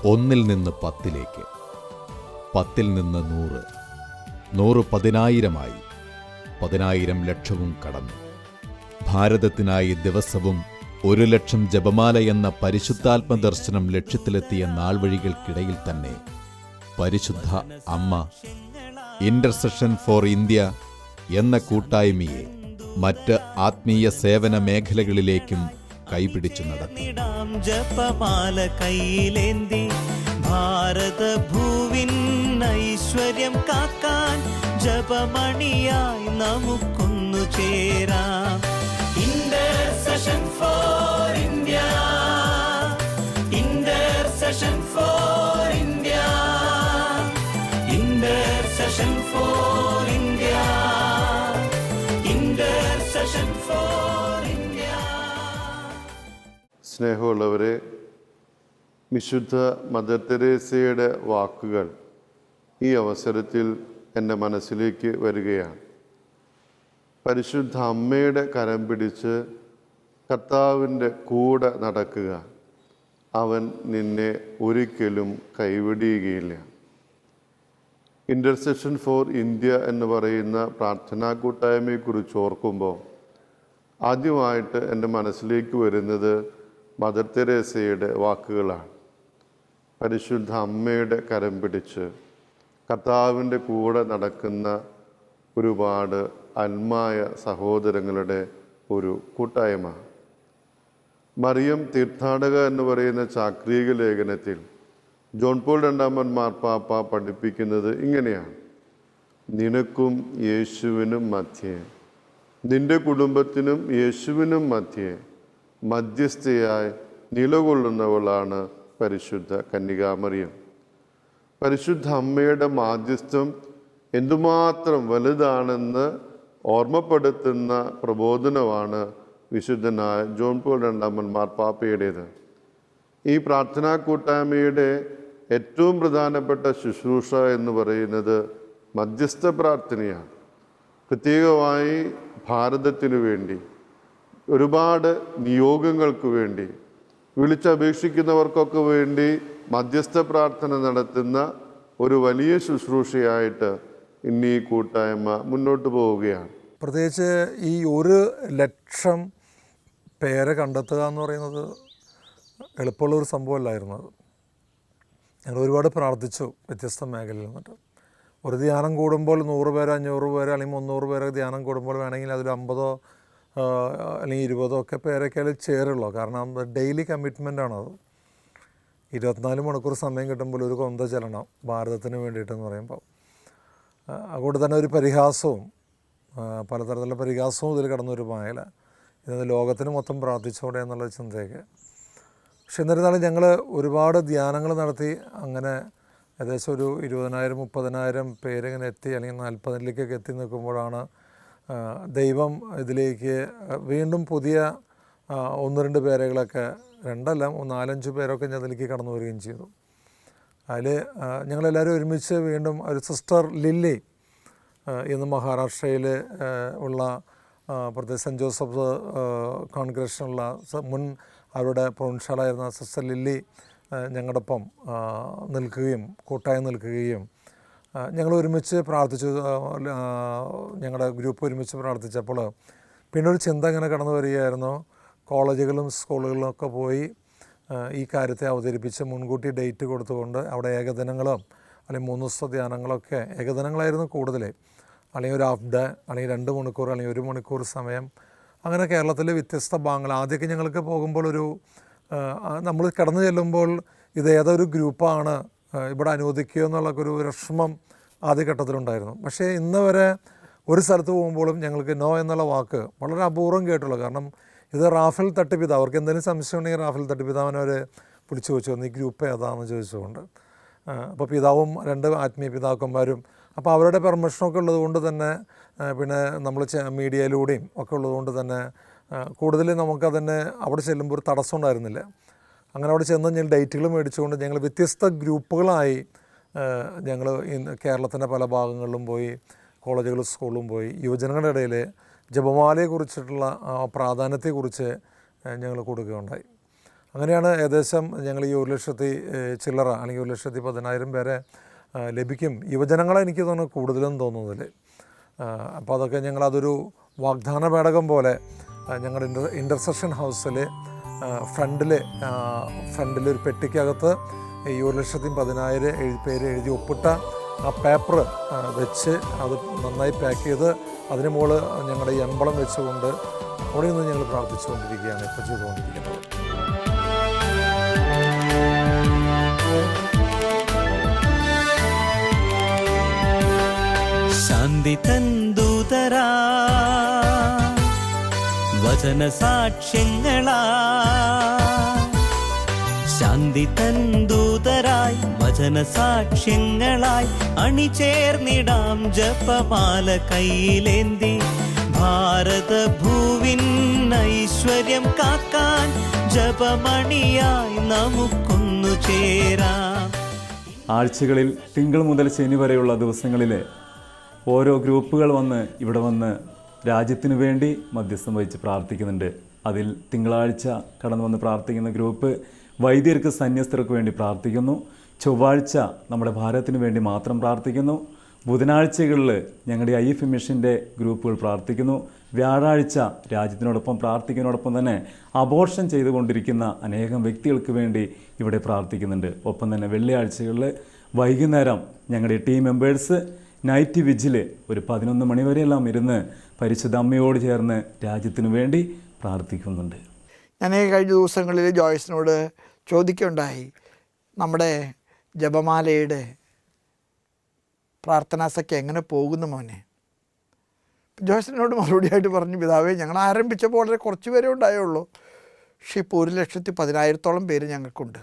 1 നിന്ന് 10 10 നിന്ന് 100 100 10,000 10,000 ലക്ഷവും കടന്നു. ഭാരതത്തിനായി ദിവസവും 1,00,000 ജപമാല എന്ന പരിശുദ്ധാത്മദർശനം ലക്ഷ്യത്തിലെത്തിയ നാൾവഴികൾക്കിടയിൽ തന്നെ പരിശുദ്ധ അമ്മ ഇന്റർസെഷൻ ഫോർ ഇന്ത്യ എന്ന കൂട്ടായ്മയെ മറ്റ് ആത്മീയ സേവന മേഖലകളിലേക്കും കൈപിടിച്ചു നടത്തി. ജപമാല കയ്യിലേന്തി ഭാരത ഭൂവിൻ ഐശ്വര്യം കാക്കാൻ ജപമണിയായി നമുക്കൊന്നു ചേരാം. Intercession for India, intercession for India, intercession for India, intercession for India. സ്നേഹമുള്ളവരെ, വിശുദ്ധ മദർ തെരേസയുടെ വാക്കുകൾ ഈ അവസരത്തിൽ എൻ്റെ മനസ്സിലേക്ക് വരികയാണ്. പരിശുദ്ധ അമ്മയുടെ കരം പിടിച്ച് കർത്താവിൻ്റെ കൂടെ നടക്കുക, അവൻ നിന്നെ ഒരിക്കലും കൈവിടുകയില്ല. ഇൻ്റർസെഷൻ ഫോർ ഇന്ത്യ എന്ന് പറയുന്ന പ്രാർത്ഥനാ കൂട്ടായ്മയെക്കുറിച്ച് ഓർക്കുമ്പോൾ ആദ്യമായിട്ട് എൻ്റെ മനസ്സിലേക്ക് വരുന്നത് മദർ തെരേസയുടെ വാക്കുകളാണ്. പരിശുദ്ധ അമ്മയുടെ കരം പിടിച്ച് കർത്താവിൻ്റെ കൂടെ നടക്കുന്ന ഒരുപാട് ആത്മായ സഹോദരങ്ങളുടെ ഒരു കൂട്ടായ്മ. മറിയം തീർത്ഥാടക എന്ന് പറയുന്ന ചാക്രിക ലേഖനത്തിൽ ജോൺ പോൾ രണ്ടാമൻ മാർപ്പാപ്പ പഠിപ്പിക്കുന്നത് ഇങ്ങനെയാണ്: നിനക്കും യേശുവിനും മധ്യേ, നിന്റെ കുടുംബത്തിനും യേശുവിനും മധ്യേ മധ്യസ്ഥയായി നിലകൊള്ളുന്നവളാണ് പരിശുദ്ധ കന്യകാമറിയം. പരിശുദ്ധ അമ്മയുടെ മാധ്യസ്ഥം എന്തുമാത്രം വലുതാണെന്ന് ഓർമ്മപ്പെടുത്തുന്ന പ്രബോധനമാണ് വിശുദ്ധനായ ജോൺ പോൾ രണ്ടാമൻ മാർപ്പാപ്പയുടേത്. ഈ പ്രാർത്ഥനാ കൂട്ടായ്മയുടെ ഏറ്റവും പ്രധാനപ്പെട്ട ശുശ്രൂഷ എന്ന് പറയുന്നത് മധ്യസ്ഥ പ്രാർത്ഥനയാണ്. പ്രത്യേകമായി ഭാരതത്തിനു വേണ്ടി, ഒരുപാട് നിയോഗങ്ങൾക്ക് വേണ്ടി, വിളിച്ചപേക്ഷിക്കുന്നവർക്കൊക്കെ വേണ്ടി മധ്യസ്ഥ പ്രാർത്ഥന നടത്തുന്ന ഒരു വലിയ ശുശ്രൂഷയായിട്ട് ഇന്ന് ഈ കൂട്ടായ്മ മുന്നോട്ട് പോവുകയാണ്. പ്രത്യേകിച്ച് ഈ 1,00,000 പേരെ കണ്ടെത്തുക എന്ന് പറയുന്നത് എളുപ്പമുള്ളൊരു സംഭവമല്ലായിരുന്നു. അത് ഞങ്ങൾ ഒരുപാട് പ്രാർത്ഥിച്ചു വ്യത്യസ്ത മേഖലയിൽ നിന്നിട്ട്. ഒരു ധ്യാനം കൂടുമ്പോൾ 100 പേര്, 500 പേര്, അല്ലെങ്കിൽ 300 പേരെ ധ്യാനം കൂടുമ്പോൾ വേണമെങ്കിൽ അതിൽ 50 അല്ലെങ്കിൽ 20 ഒക്കെ പേരൊക്കെ അതിൽ ചേരുള്ളൂ. കാരണം ഡെയിലി കമ്മിറ്റ്മെൻറ്റാണത്. 24 മണിക്കൂർ സമയം കിട്ടുമ്പോൾ ഒരു കൊന്ത ചെല്ലണം ഭാരതത്തിന് വേണ്ടിയിട്ടെന്ന് പറയുമ്പോൾ. അതുകൊണ്ട് തന്നെ ഒരു പരിഹാസവും, പലതരത്തിലുള്ള പരിഹാസവും ഇതിൽ കടന്നൊരു മേഖല. ഇത് ലോകത്തിന് മൊത്തം പ്രാർത്ഥിച്ചോടെ എന്നുള്ള ചിന്തയൊക്കെ. പക്ഷെ എന്നിരുന്നാലും ഞങ്ങൾ ഒരുപാട് ധ്യാനങ്ങൾ നടത്തി. അങ്ങനെ ഏകദേശം ഒരു 20,000-30,000 പേരിങ്ങനെ എത്തി, അല്ലെങ്കിൽ 40,000-ലേക്കൊക്കെ എത്തി നിൽക്കുമ്പോഴാണ് ദൈവം ഇതിലേക്ക് വീണ്ടും പുതിയ 1-2 പേരുകളൊക്കെ, 2 4-5 പേരൊക്കെ അതിലേക്ക് കടന്നു വരികയും ചെയ്തു. അതിൽ ഞങ്ങളെല്ലാവരും ഒരുമിച്ച് വീണ്ടും ഒരു സിസ്റ്റർ ലില്ലി ഇന്ന് മഹാരാഷ്ട്രയിൽ ഉള്ള പ്രത്യേകിച്ച് സെൻറ്റ് ജോസഫ് കോൺഗ്രഷനുള്ള മുൻ അവരുടെ പ്രൊവിൻഷ്യലായിരുന്ന സിസ്റ്റർ ലില്ലി ഞങ്ങളോടൊപ്പം നിൽക്കുകയും കൂട്ടായി നിൽക്കുകയും ഞങ്ങൾ ഒരുമിച്ച് പ്രാർത്ഥിച്ചു. ഞങ്ങളുടെ ഗ്രൂപ്പ് ഒരുമിച്ച് പ്രാർത്ഥിച്ചപ്പോൾ പിന്നെ ഒരു ചിന്ത ഇങ്ങനെ കടന്നു വരികയായിരുന്നു. കോളേജുകളും സ്കൂളുകളിലും ഒക്കെ പോയി ഈ കാര്യത്തെ അവതരിപ്പിച്ച് മുൻകൂട്ടി ഡേറ്റ് കൊടുത്തുകൊണ്ട് അവിടെ ഏകദിനങ്ങളോ അല്ലെങ്കിൽ 3 ദിവസത്തെ ധ്യാനങ്ങളൊക്കെ, ഏകദിനങ്ങളായിരുന്നു കൂടുതൽ, അല്ലെങ്കിൽ ഒരു ഹാഫ് ഡേ, അല്ലെങ്കിൽ 2 മണിക്കൂർ, അല്ലെങ്കിൽ 1 മണിക്കൂർ സമയം, അങ്ങനെ കേരളത്തിലെ വ്യത്യസ്ത ഭാഗങ്ങൾ. ആദ്യമൊക്കെ ഞങ്ങൾക്ക് പോകുമ്പോൾ നമ്മൾ കടന്നു ചെല്ലുമ്പോൾ ഇത് ഏതൊരു ഗ്രൂപ്പാണ് ഇവിടെ അനുവദിക്കുക എന്നുള്ളൊക്കെ ഒരു വിഷമം ആദ്യഘട്ടത്തിലുണ്ടായിരുന്നു. പക്ഷേ ഇന്ന് വരെ ഒരു സ്ഥലത്ത് പോകുമ്പോഴും ഞങ്ങൾക്ക് നോ എന്നുള്ള വാക്ക് വളരെ അപൂർവം കേട്ടുള്ളൂ. കാരണം ഇത് റാഫേൽ തട്ടിപ്പിതാവ്, അവർക്ക് എന്തെങ്കിലും സംശയം ഉണ്ടെങ്കിൽ റാഫേൽ തട്ടിപ്പിതാവിനെ അവർ വിളിച്ചു ചോദിച്ചു വന്നു, ഈ ഗ്രൂപ്പ് ഏതാണെന്ന് ചോദിച്ചുകൊണ്ട്. അപ്പോൾ പിതാവും 2 ആത്മീയ പിതാക്കന്മാരും, അപ്പോൾ അവരുടെ പെർമിഷനൊക്കെ ഉള്ളതുകൊണ്ട് തന്നെ, പിന്നെ നമ്മൾ മീഡിയയിലൂടെയും ഒക്കെ ഉള്ളതുകൊണ്ട് തന്നെ കൂടുതൽ നമുക്കതന്നെ അവിടെ ചെല്ലുമ്പോൾ ഒരു തടസ്സം ഉണ്ടായിരുന്നില്ല. അങ്ങനെ അവിടെ ചെന്ന് ഞങ്ങൾ ഡേറ്റുകൾ മേടിച്ചുകൊണ്ട് ഞങ്ങൾ വ്യത്യസ്ത ഗ്രൂപ്പുകളായി ഞങ്ങൾ കേരളത്തിൻ്റെ പല ഭാഗങ്ങളിലും പോയി, കോളേജുകളും സ്കൂളിലും പോയി യുവജനങ്ങളുടെ ഇടയിൽ ജപമാലയെക്കുറിച്ചിട്ടുള്ള പ്രാധാന്യത്തെക്കുറിച്ച് ഞങ്ങൾ കൊടുക്കുകയുണ്ടായി. അങ്ങനെയാണ് ഏകദേശം ഞങ്ങൾ ഈ 1,00,000 ചില്ലറ അല്ലെങ്കിൽ 1,10,000 പേരെ ലഭിക്കും. യുവജനങ്ങളെ എനിക്ക് തോന്നുന്നു കൂടുതലും തോന്നുന്നതിൽ. അപ്പോൾ അതൊക്കെ ഞങ്ങളതൊരു വാഗ്ദാന പേടകം പോലെ ഞങ്ങളുടെ ഇൻ്റർസെഷൻ ഹൗസിൽ ഫ്രണ്ടിലൊരു പെട്ടിക്കകത്ത് ഈ 1,10,000 പേര് എഴുതി ഒപ്പിട്ട ആ പേപ്പർ വെച്ച് അത് നന്നായി പാക്ക് ചെയ്ത് അതിന് മുകളിൽ ഞങ്ങളുടെ ഈ എംബളം വെച്ചുകൊണ്ട് അവിടെ നിന്ന് ഞങ്ങൾ പ്രാർത്ഥിച്ചുകൊണ്ടിരിക്കുകയാണ് ഇപ്പോൾ ചെയ്തുകൊണ്ടിരിക്കുന്നത്. ശാന്തി തന്ദൂതരാ വചന സാക്ഷ്യങ്ങളാ, ശാന്തി തന്ദൂതരായി വചന സാക്ഷ്യങ്ങളായി അണിചേർന്നിടാം ജപമാല കയ്യിലേന്തി. ഭാരത ഭൂവിൻ ഐശ്വര്യം കാക്കാൻ ജപമണിയായി നമുക്കൊന്നു ചേരാം. ആഴ്ചകളിൽ തിങ്കൾ മുതൽ ശനി വരെയുള്ള ദിവസങ്ങളിൽ ഓരോ ഗ്രൂപ്പുകൾ ഇവിടെ വന്ന് രാജ്യത്തിനു വേണ്ടി മധ്യസ്ഥം വഹിച്ച് പ്രാർത്ഥിക്കുന്നുണ്ട്. അതിൽ തിങ്കളാഴ്ച കടന്നു വന്ന് പ്രാർത്ഥിക്കുന്ന ഗ്രൂപ്പ് വൈദ്യർക്ക് സന്യസ്തർക്ക് വേണ്ടി പ്രാർത്ഥിക്കുന്നു. ചൊവ്വാഴ്ച നമ്മുടെ ഭാരതത്തിന് വേണ്ടി മാത്രം പ്രാർത്ഥിക്കുന്നു. ബുധനാഴ്ചകളിൽ ഞങ്ങളുടെ IF മിഷൻ്റെ ഗ്രൂപ്പുകൾ പ്രാർത്ഥിക്കുന്നു. വ്യാഴാഴ്ച രാജ്യത്തിനോടൊപ്പം പ്രാർത്ഥിക്കുന്നതോടൊപ്പം തന്നെ അബോർഷൻ ചെയ്തുകൊണ്ടിരിക്കുന്ന അനേകം വ്യക്തികൾക്ക് വേണ്ടി ഇവിടെ പ്രാർത്ഥിക്കുന്നുണ്ട്. ഒപ്പം തന്നെ വെള്ളിയാഴ്ചകളിൽ വൈകുന്നേരം ഞങ്ങളുടെ ടീം മെമ്പേഴ്സ് നൈറ്റ് വിജിൽ ഒരു 11 മണി വരെയെല്ലാം ഇരുന്ന് പരിശുദ്ധ അമ്മയോട് ചേർന്ന് രാജ്യത്തിനു വേണ്ടി പ്രാർത്ഥിക്കുന്നുണ്ട്. ഞാൻ കഴിഞ്ഞ ദിവസങ്ങളിൽ ജോയ്സിനോട് ചോദിക്കുകയുണ്ടായി, നമ്മുടെ ജപമാലയുടെ പ്രാർത്ഥനാസഖ്യ എങ്ങനെ പോകുന്നു മോനെ? ജോയ്സിനോട് മറുപടിയായിട്ട് പറഞ്ഞു, പിതാവേ ഞങ്ങൾ ആരംഭിച്ചപ്പോൾ വളരെ കുറച്ച് പേരേ ഉണ്ടായുള്ളൂ, പക്ഷേ ഇപ്പോൾ 1,10,000 പേര് ഞങ്ങൾക്കുണ്ട്.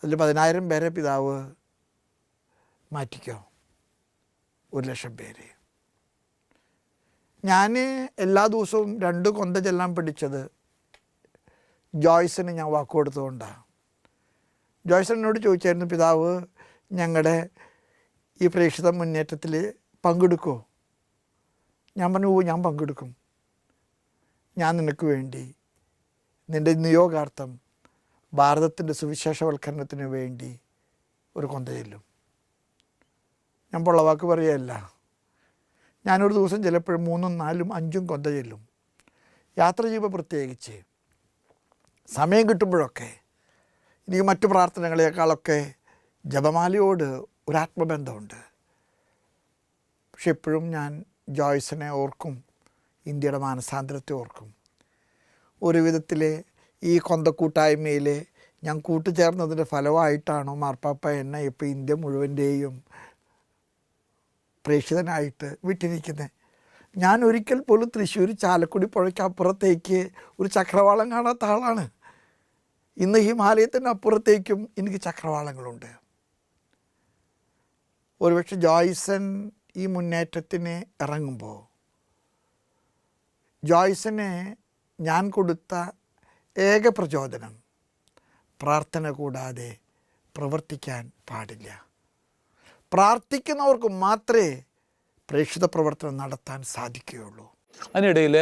അതിൽ 10,000 പേരെ പിതാവ് മാറ്റിക്കോ, 1,00,000 പേര്. ഞാൻ എല്ലാ ദിവസവും 2 കൊന്ത ചെല്ലാൻ പഠിച്ചത് ജോയ്സിന് ഞാൻ വാക്ക് കൊടുത്തുകൊണ്ടാണ്. ജോയ്സൺ എന്നോട് ചോദിച്ചായിരുന്നു, പിതാവ് ഞങ്ങളുടെ ഈ പ്രേക്ഷിത മുന്നേറ്റത്തിൽ പങ്കെടുക്കുമോ? ഞാൻ പറഞ്ഞു, ഞാൻ പങ്കെടുക്കും. ഞാൻ നിനക്ക് വേണ്ടി നിൻ്റെ നിയോഗാർത്ഥം ഭാരതത്തിൻ്റെ സുവിശേഷവൽക്കരണത്തിന് വേണ്ടി ഒരു കൊന്ത ചെല്ലും. ഞാൻ പൊള്ളവാക്ക് പറയുകയല്ല. ഞാനൊരു ദിവസം ചിലപ്പോഴും 3, 4, 5 കൊന്ത ചെല്ലും. യാത്ര ചെയ്യുമ്പോൾ പ്രത്യേകിച്ച് സമയം കിട്ടുമ്പോഴൊക്കെ എനിക്ക് മറ്റു പ്രാർത്ഥനകളേക്കാളൊക്കെ ജപമാലയോട് ഒരാത്മബന്ധമുണ്ട്. പക്ഷെ എപ്പോഴും ഞാൻ ജോയ്സിനെ ഓർക്കും, ഇന്ത്യയുടെ മാനസാന്തരത്തെ ഓർക്കും. ഒരു വിധത്തിൽ ഈ കൊന്തക്കൂട്ടായ്മയിൽ ഞാൻ കൂട്ടുചേർന്നതിൻ്റെ ഫലമായിട്ടാണോ മാർപ്പാപ്പ എന്നെ ഇപ്പോൾ ഇന്ത്യ മുഴുവൻ്റെയും പ്രേക്ഷിതനായിട്ട് വിട്ടിരിക്കുന്നത്? ഞാൻ ഒരിക്കൽ പോലും തൃശ്ശൂർ ചാലക്കുടി പുഴയ്ക്ക് അപ്പുറത്തേക്ക് ഒരു ചക്രവാളം കാണാത്ത ആളാണ്. ഇന്ന് ഹിമാലയത്തിൻ്റെ അപ്പുറത്തേക്കും എനിക്ക് ചക്രവാളങ്ങളുണ്ട്. ഒരുപക്ഷെ ജോയ്സൺ ഈ മുന്നേറ്റത്തിന് ഇറങ്ങുമ്പോൾ ജോയ്സന് ഞാൻ കൊടുത്ത ഏക പ്രചോദനം, പ്രാർത്ഥന കൂടാതെ പ്രവർത്തിക്കാൻ പാടില്ല. പ്രാർത്ഥിക്കുന്നവർക്ക് മാത്രമേ പ്രേക്ഷിത പ്രവർത്തനം നടത്താൻ സാധിക്കുകയുള്ളൂ. അതിനിടയിൽ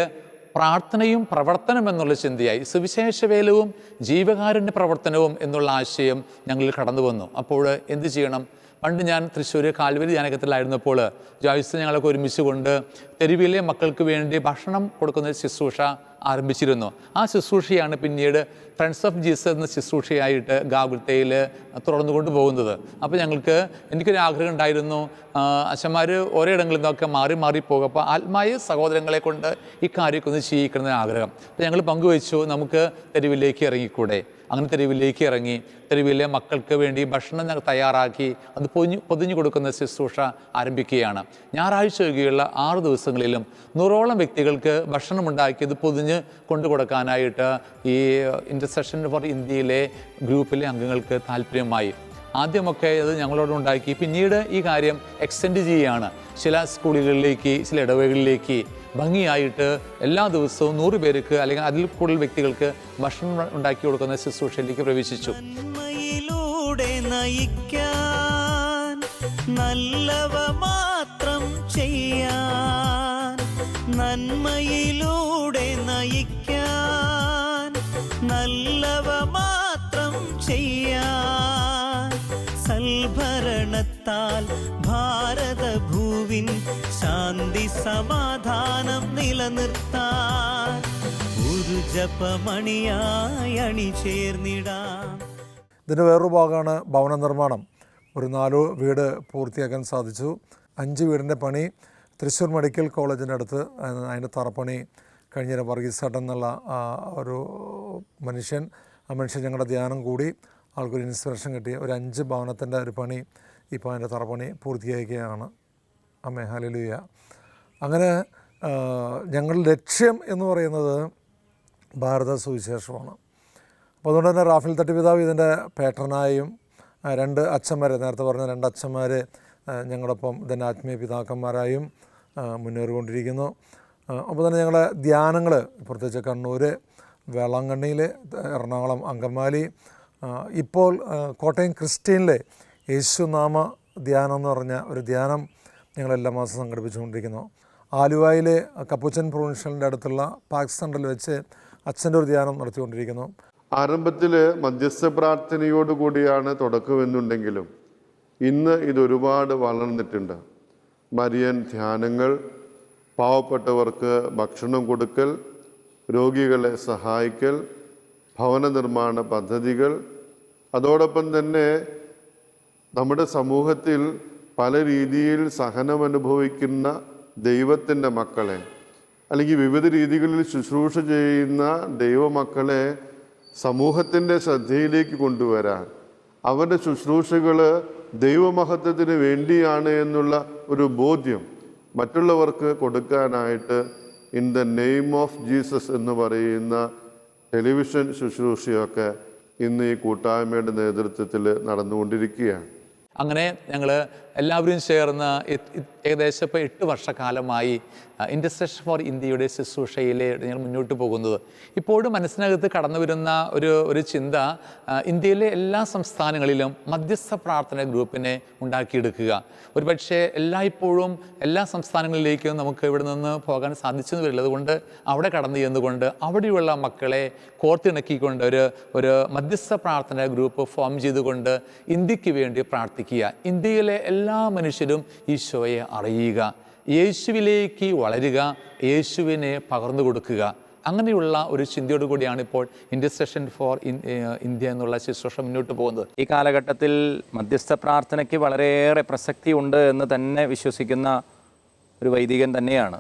പ്രാർത്ഥനയും പ്രവർത്തനം എന്നുള്ള ചിന്തയായി സുവിശേഷവേലവും ജീവകാരുണ്യ പ്രവർത്തനവും എന്നുള്ള ആശയം ഞങ്ങളിൽ കടന്നു വന്നു. അപ്പോൾ എന്ത് ചെയ്യണം? പണ്ട് ഞാൻ തൃശ്ശൂർ കാൽവരി ധ്യാനകത്തിലായിരുന്നപ്പോൾ ജോയ്സ് ഞങ്ങളൊക്കെ ഒരുമിച്ച് കൊണ്ട് തെരുവിലെ മക്കൾക്ക് വേണ്ടി ഭക്ഷണം കൊടുക്കുന്ന ശുശ്രൂഷ ആരംഭിച്ചിരുന്നു. ആ ശുശ്രൂഷയാണ് പിന്നീട് ഫ്രണ്ട്സ് ഓഫ് ജീസസ് എന്ന ശുശ്രൂഷയായിട്ട് ഗാഗുൽത്തയിൽ തുടർന്നു കൊണ്ടുപോകുന്നത്. അപ്പോൾ എനിക്കൊരു ആഗ്രഹം ഉണ്ടായിരുന്നു, അച്ഛന്മാർ ഓരോ ഇടങ്ങളിൽ നിന്നൊക്കെ മാറി പോകും. അപ്പോൾ ആത്മായ സഹോദരങ്ങളെ കൊണ്ട് ഈ കാര്യമൊക്കെ ഒന്ന് ചെയ്യിക്കണമെന്ന് ആഗ്രഹം. അപ്പോൾ ഞങ്ങൾ പങ്കുവെച്ചു, നമുക്ക് തെരുവിലേക്ക് ഇറങ്ങിക്കൂടെ? അങ്ങനെ തെരുവിലേക്ക് ഇറങ്ങി തെരുവിലെ മക്കൾക്ക് വേണ്ടി ഭക്ഷണം തയ്യാറാക്കി അത് പൊതിഞ്ഞു കൊടുക്കുന്ന ശുശ്രൂഷ ആരംഭിക്കുകയാണ്. ഞായറാഴ്ച ഒഴികെയുള്ള 6 ദിവസങ്ങളിലും 100ഓളം വ്യക്തികൾക്ക് ഭക്ഷണം ഉണ്ടാക്കി അത് പൊതിഞ്ഞ് കൊണ്ടു കൊടുക്കാനായിട്ട് ഈ ഇൻ്റർസെഷൻ ഫോർ ഇന്ത്യയിലെ ഗ്രൂപ്പിലെ അംഗങ്ങൾക്ക് താല്പര്യമായി. ആദ്യമൊക്കെ അത് ഞങ്ങളോടുണ്ടാക്കി. പിന്നീട് ഈ കാര്യം എക്സ്റ്റെൻഡ് ചെയ്യുകയാണ്. ചില സ്കൂളുകളിലേക്ക്, ചില ഇടവകളിലേക്ക് ഭംഗിയായിട്ട് എല്ലാ ദിവസവും 100 പേർക്ക് അല്ലെങ്കിൽ അതിൽ കൂടുതൽ വ്യക്തികൾക്ക് ഭക്ഷണം ഉണ്ടാക്കി കൊടുക്കുന്ന ശുശ്രൂഷയിലേക്ക് പ്രവേശിച്ചു. നന്മയിലൂടെ നയിക്കാൻ, നല്ലവ മാത്രം ചെയ്യാൻ, നന്മയിലൂടെ നയിക്കാൻ, ചെയ്യാൻ, സൽഭരണത്താൽ ഭാരതഭൂവിൻ ശാന്തി സമാധാനം നിലനിർത്താൻ ഒരു ജപമണിയായി അണിചേർന്നിടാം. ഇതിൻ്റെ വേറൊരു ഭാഗമാണ് ഭവന നിർമ്മാണം. ഒരു 4 വീട് പൂർത്തിയാക്കാൻ സാധിച്ചു. 5 വീടിൻ്റെ പണി തൃശ്ശൂർ മെഡിക്കൽ കോളേജിൻ്റെ അടുത്ത്, അതിൻ്റെ തറപ്പണി കഴിഞ്ഞ വർഗീസ് ചേട്ടൻ എന്നുള്ള ഒരു മനുഷ്യൻ, ആ മനുഷ്യൻ ഞങ്ങളുടെ ധ്യാനം കൂടി ആൾക്കൊരു ഇൻസ്പിറേഷൻ കിട്ടി. ഒരു 5 ഭവനത്തിൻ്റെ ഒരു പണി ഇപ്പോൾ അതിൻ്റെ തറപ്പണി പൂർത്തിയാക്കുകയാണ്. അമ്മേ ഹല്ലേലൂയ. അങ്ങനെ ഞങ്ങളുടെ ലക്ഷ്യം എന്ന് പറയുന്നത് ഭാരത സുവിശേഷമാണ്. അപ്പോൾ അതുകൊണ്ട് തന്നെ റാഫേൽ തട്ടിപിതാവ് ഇതിൻ്റെ പാട്രനായും 2 അച്ഛന്മാരെ, നേരത്തെ പറഞ്ഞ 2 അച്ഛന്മാരെ ഞങ്ങളൊപ്പം ഇതിൻ്റെ ആത്മീയ പിതാക്കന്മാരായും മുന്നേറിക്കൊണ്ടിരിക്കുന്നു. അപ്പോൾ തന്നെ ഞങ്ങളുടെ ധ്യാനങ്ങൾ പ്രത്യേകിച്ച് കണ്ണൂർ, വേളാങ്കണ്ണിയിൽ, എറണാകുളം അങ്കമാലി, ഇപ്പോൾ കോട്ടയം ക്രിസ്ത്യനിലെ യേശുനാമ ധ്യാനം എന്ന് പറഞ്ഞ ഒരു ധ്യാനം ഞങ്ങളെല്ലാ മാസം സംഘടിപ്പിച്ചുകൊണ്ടിരിക്കുന്നു. ആലുവയിലെ കപ്പുച്ചൻ പ്രൊവിൻഷ്യലിൻ്റെ അടുത്തുള്ള പാക്സ് സെൻ്ററിൽ വെച്ച് അച്ഛൻ്റെ ഒരു ധ്യാനം നടത്തിക്കൊണ്ടിരിക്കുന്നു. ആരംഭത്തിൽ മധ്യസ്ഥ പ്രാർത്ഥനയോടുകൂടിയാണ് തുടക്കമെന്നുണ്ടെങ്കിലും ഇന്ന് ഇതൊരുപാട് വളർന്നിട്ടുണ്ട്. മരിയൻ ധ്യാനങ്ങൾ, പാവപ്പെട്ടവർക്ക് ഭക്ഷണം കൊടുക്കൽ, രോഗികളെ സഹായിക്കൽ, ഭവന നിർമ്മാണ പദ്ധതികൾ, അതോടൊപ്പം തന്നെ നമ്മുടെ സമൂഹത്തിൽ പല രീതിയിൽ സഹനമനുഭവിക്കുന്ന ദൈവത്തിൻ്റെ മക്കളെ, അല്ലെങ്കിൽ വിവിധ രീതികളിൽ ശുശ്രൂഷ ചെയ്യുന്ന ദൈവമക്കളെ സമൂഹത്തിൻ്റെ ശ്രദ്ധയിലേക്ക് കൊണ്ടുവരാൻ, അവരുടെ ശുശ്രൂഷകൾ ദൈവമഹത്വത്തിന് വേണ്ടിയാണ് എന്നുള്ള ഒരു ബോധ്യം മറ്റുള്ളവർക്ക് കൊടുക്കാനായിട്ട് in the name of Jesus എന്ന് പറയുന്ന ടെലിവിഷൻ ശുശ്രൂഷയൊക്കെ ഇന്ന് ഈ കൂട്ടായ്മയുടെ നേതൃത്വത്തിൽ നടന്നുകൊണ്ടിരിക്കുകയാണ്. അങ്ങനെ ഞങ്ങൾ എല്ലാവരും ചേർന്ന് ഏകദേശം ഇപ്പോൾ 8 വർഷക്കാലമായി ഇൻ്റർസെഷൻ ഫോർ ഇന്ത്യയുടെ ശുശ്രൂഷയിൽ ഞങ്ങൾ മുന്നോട്ട് പോകുന്നത്. ഇപ്പോഴും മനസ്സിനകത്ത് കടന്നു വരുന്ന ഒരു ചിന്ത, ഇന്ത്യയിലെ എല്ലാ സംസ്ഥാനങ്ങളിലും മധ്യസ്ഥ പ്രാർത്ഥന ഗ്രൂപ്പിനെ ഉണ്ടാക്കിയെടുക്കുക. ഒരുപക്ഷെ എല്ലായ്പ്പോഴും എല്ലാ സംസ്ഥാനങ്ങളിലേക്കും നമുക്ക് ഇവിടെ നിന്ന് പോകാൻ സാധിച്ചെന്ന് വരില്ല. അതുകൊണ്ട് അവിടെ കടന്നു ചെന്നുകൊണ്ട് അവിടെയുള്ള മക്കളെ കോർത്തിണക്കിക്കൊണ്ട് ഒരു മധ്യസ്ഥ പ്രാർത്ഥന ഗ്രൂപ്പ് ഫോം ചെയ്തുകൊണ്ട് ഇന്ത്യക്ക് വേണ്ടി പ്രാർത്ഥിക്കുക. ഇന്ത്യയിലെ എല്ലാ മനുഷ്യരും ഈശോയെ അറിയുക, യേശുവിലേക്ക് വളരുക, യേശുവിനെ പകർന്നു കൊടുക്കുക. അങ്ങനെയുള്ള ഒരു ചിന്തയോടു കൂടിയാണ് ഇപ്പോൾ ഇൻ്റർസെഷൻ ഫോർ ഇന്ത്യ എന്നുള്ള ശുശ്രൂഷ മുന്നോട്ട് പോകുന്നത്. ഈ കാലഘട്ടത്തിൽ മധ്യസ്ഥ പ്രാർത്ഥനയ്ക്ക് വളരെയേറെ പ്രസക്തി ഉണ്ട് എന്ന് തന്നെ വിശ്വസിക്കുന്ന ഒരു വൈദികൻ തന്നെയാണ്.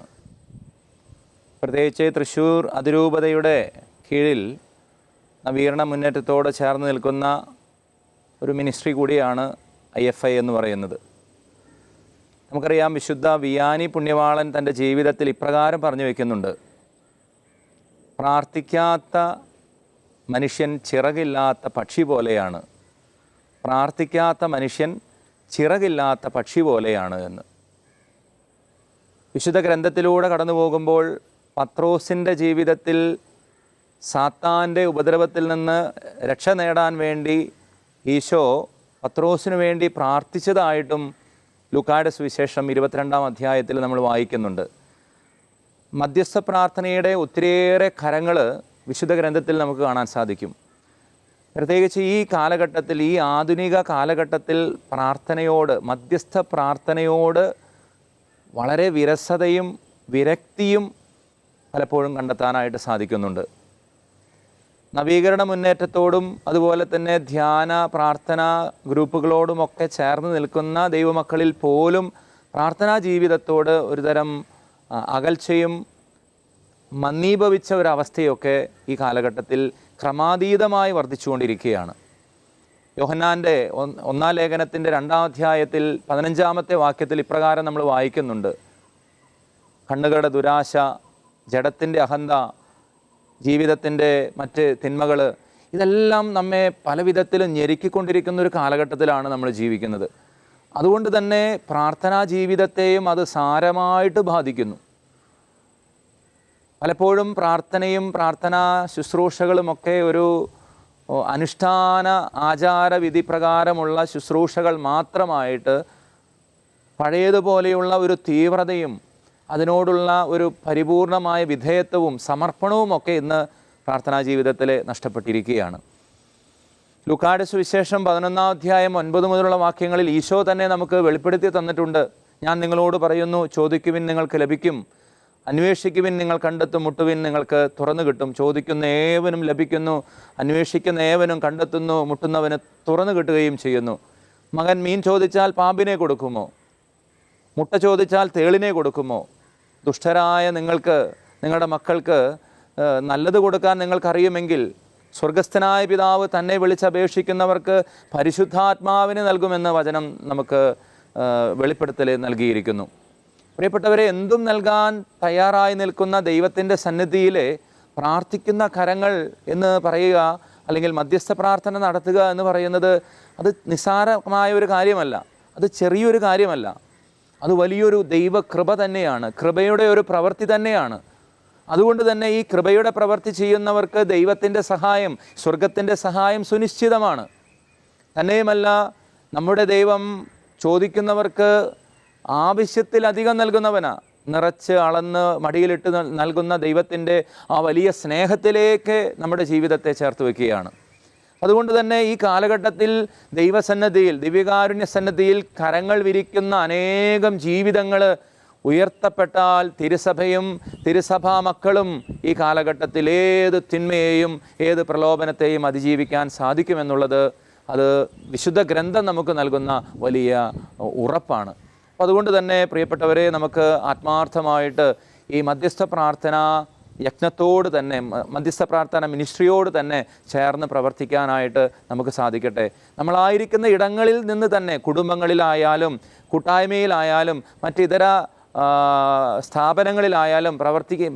പ്രത്യേകിച്ച് തൃശ്ശൂർ അതിരൂപതയുടെ കീഴിൽ നവീകരണ മുന്നേറ്റത്തോട് ചേർന്ന് നിൽക്കുന്ന ഒരു മിനിസ്ട്രി കൂടിയാണ് IFI എന്ന് പറയുന്നത്. നമുക്കറിയാം, വിശുദ്ധ വിയാനി പുണ്യവാളൻ തൻ്റെ ജീവിതത്തിൽ ഇപ്രകാരം പറഞ്ഞു വയ്ക്കുന്നുണ്ട്: പ്രാർത്ഥിക്കാത്ത മനുഷ്യൻ ചിറകില്ലാത്ത പക്ഷി പോലെയാണ്, പ്രാർത്ഥിക്കാത്ത മനുഷ്യൻ ചിറകില്ലാത്ത പക്ഷി പോലെയാണ് എന്ന്. വിശുദ്ധ ഗ്രന്ഥത്തിലൂടെ കടന്നു പോകുമ്പോൾ പത്രോസിൻ്റെ ജീവിതത്തിൽ സാത്താൻ്റെ ഉപദ്രവത്തിൽ നിന്ന് രക്ഷ നേടാൻ വേണ്ടി ഈശോ പത്രോസിനു വേണ്ടി പ്രാർത്ഥിച്ചതായിട്ടും ലൂക്കായുടെ സുവിശേഷം 22-ാം അധ്യായത്തിൽ നമ്മൾ വായിക്കുന്നുണ്ട്. മധ്യസ്ഥ പ്രാർത്ഥനയുടെ ഒത്തിരിയേറെ കരങ്ങൾ വിശുദ്ധ ഗ്രന്ഥത്തിൽ നമുക്ക് കാണാൻ സാധിക്കും. പ്രത്യേകിച്ച് ഈ കാലഘട്ടത്തിൽ, ഈ ആധുനിക കാലഘട്ടത്തിൽ പ്രാർത്ഥനയോട്, മധ്യസ്ഥ പ്രാർത്ഥനയോട് വളരെ വിരസതയും വിരക്തിയും പലപ്പോഴും കണ്ടെത്താനായിട്ട് സാധിക്കുന്നുണ്ട്. നവീകരണ മുന്നേറ്റത്തോടും അതുപോലെ തന്നെ ധ്യാന പ്രാർത്ഥനാ ഗ്രൂപ്പുകളോടുമൊക്കെ ചേർന്ന് നിൽക്കുന്ന ദൈവമക്കളിൽ പോലും പ്രാർത്ഥനാ ജീവിതത്തോട് ഒരുതരം അകൽച്ചയും മന്ദീഭവിച്ച ഒരവസ്ഥയൊക്കെ ഈ കാലഘട്ടത്തിൽ ക്രമാതീതമായി വർദ്ധിച്ചുകൊണ്ടിരിക്കുകയാണ്. യോഹന്നാൻ്റെ 1-ാം ലേഖനത്തിൻ്റെ 2-ാം അധ്യായത്തിൽ 15-ാമത്തെ വാക്യത്തിൽ ഇപ്രകാരം നമ്മൾ വായിക്കുന്നുണ്ട്: കണ്ണുകളുടെ ദുരാശ, ജഡത്തിൻ്റെ അഹന്ത, ജീവിതത്തിൻ്റെ മറ്റ് തിന്മകൾ, ഇതെല്ലാം നമ്മെ പല വിധത്തിലും ഞെരുക്കിക്കൊണ്ടിരിക്കുന്ന ഒരു കാലഘട്ടത്തിലാണ് നമ്മൾ ജീവിക്കുന്നത്. അതുകൊണ്ട് തന്നെ പ്രാർത്ഥനാ ജീവിതത്തെയും അത് സാരമായിട്ട് ബാധിക്കുന്നു. പലപ്പോഴും പ്രാർത്ഥനയും പ്രാർത്ഥനാ ശുശ്രൂഷകളുമൊക്കെ ഒരു അനുഷ്ഠാന ആചാരവിധി പ്രകാരമുള്ള ശുശ്രൂഷകൾ മാത്രമായിട്ട് പഴയതുപോലെയുള്ള ഒരു തീവ്രതയും അതിനോടുള്ള ഒരു പരിപൂർണമായ വിധേയത്വവും സമർപ്പണവും ഒക്കെ ഇന്ന് പ്രാർത്ഥനാ ജീവിതത്തിൽ നഷ്ടപ്പെട്ടിരിക്കുകയാണ്. ലൂക്കായുടെ സുവിശേഷം 11-ാം അധ്യായം 9 മുതലുള്ള വാക്യങ്ങളിൽ ഈശോ തന്നെ നമുക്ക് വെളിപ്പെടുത്തി തന്നിട്ടുണ്ട്. ഞാൻ നിങ്ങളോട് പറയുന്നു, ചോദിക്കുവിൻ നിങ്ങൾക്ക് ലഭിക്കും, അന്വേഷിക്കുവിൻ നിങ്ങൾ കണ്ടെത്തും, മുട്ടുവിൻ നിങ്ങൾക്ക് തുറന്നു കിട്ടും. ചോദിക്കുന്ന ഏവനും ലഭിക്കുന്നു, അന്വേഷിക്കുന്ന ഏവനും കണ്ടെത്തുന്നു, മുട്ടുന്നവന് തുറന്നു കിട്ടുകയും ചെയ്യുന്നു. മകൻ മീൻ ചോദിച്ചാൽ പാമ്പിനെ കൊടുക്കുമോ? മുട്ട ചോദിച്ചാൽ തേളിനെ കൊടുക്കുമോ? ദുഷ്ടരായ നിങ്ങൾക്ക് നിങ്ങളുടെ മക്കൾക്ക് നല്ലത് കൊടുക്കാൻ നിങ്ങൾക്കറിയുമെങ്കിൽ സ്വർഗസ്ഥനായ പിതാവ് തന്നെ വിളിച്ചപേക്ഷിക്കുന്നവർക്ക് പരിശുദ്ധാത്മാവിനെ നൽകുമെന്ന് വചനം നമുക്ക് വെളിപ്പെടുത്തൽ നൽകിയിരിക്കുന്നു. പ്രിയപ്പെട്ടവരെ, എന്തും നൽകാൻ തയ്യാറായി നിൽക്കുന്ന ദൈവത്തിൻ്റെ സന്നിധിയിൽ പ്രാർത്ഥിക്കുന്ന കരങ്ങൾ എന്ന് പറയുക, അല്ലെങ്കിൽ മധ്യസ്ഥ പ്രാർത്ഥന നടത്തുക എന്ന് പറയുന്നത് അത് നിസ്സാരമായ ഒരു കാര്യമല്ല, അത് ചെറിയൊരു കാര്യമല്ല, അത് വലിയൊരു ദൈവകൃപ തന്നെയാണ്, കൃപയുടെ ഒരു പ്രവൃത്തി തന്നെയാണ്. അതുകൊണ്ട് തന്നെ ഈ കൃപയുടെ പ്രവൃത്തി ചെയ്യുന്നവർക്ക് ദൈവത്തിൻ്റെ സഹായം, സ്വർഗത്തിൻ്റെ സഹായം സുനിശ്ചിതമാണ്. തന്നെയുമല്ല, നമ്മുടെ ദൈവം ചോദിക്കുന്നവർക്ക് ആവശ്യത്തിലധികം നൽകുന്നവനാ. നിറച്ച് അളന്ന് മടിയിലിട്ട് നൽകുന്ന ദൈവത്തിൻ്റെ ആ വലിയ സ്നേഹത്തിലേക്ക് നമ്മുടെ ജീവിതത്തെ ചേർത്ത് വയ്ക്കുകയാണ്. അതുകൊണ്ട് തന്നെ ഈ കാലഘട്ടത്തിൽ ദൈവസന്നിധിയിൽ, ദിവ്യകാരുണ്യ സന്നിധിയിൽ കരങ്ങൾ വിരിക്കുന്ന അനേകം ജീവിതങ്ങൾ ഉയർത്തപ്പെട്ടാൽ തിരുസഭയും തിരുസഭാ മക്കളും ഈ കാലഘട്ടത്തിൽ ഏത് തിന്മയെയും ഏത് പ്രലോഭനത്തെയും അതിജീവിക്കാൻ സാധിക്കുമെന്നുള്ളത് അത് വിശുദ്ധ ഗ്രന്ഥം നമുക്ക് നൽകുന്ന വലിയ ഉറപ്പാണ്. അപ്പോൾ അതുകൊണ്ട് തന്നെ പ്രിയപ്പെട്ടവരെ, നമുക്ക് ആത്മാർത്ഥമായിട്ട് ഈ മധ്യസ്ഥ പ്രാർത്ഥന യജ്ഞത്തോട് തന്നെ, മധ്യസ്ഥ പ്രാർത്ഥന മിനിസ്ട്രിയോട് തന്നെ ചേർന്ന് പ്രവർത്തിക്കാനായിട്ട് നമുക്ക് സാധിക്കട്ടെ. നമ്മളായിരിക്കുന്ന ഇടങ്ങളിൽ നിന്ന് തന്നെ, കുടുംബങ്ങളിലായാലും കൂട്ടായ്മയിലായാലും മറ്റിതര സ്ഥാപനങ്ങളിലായാലും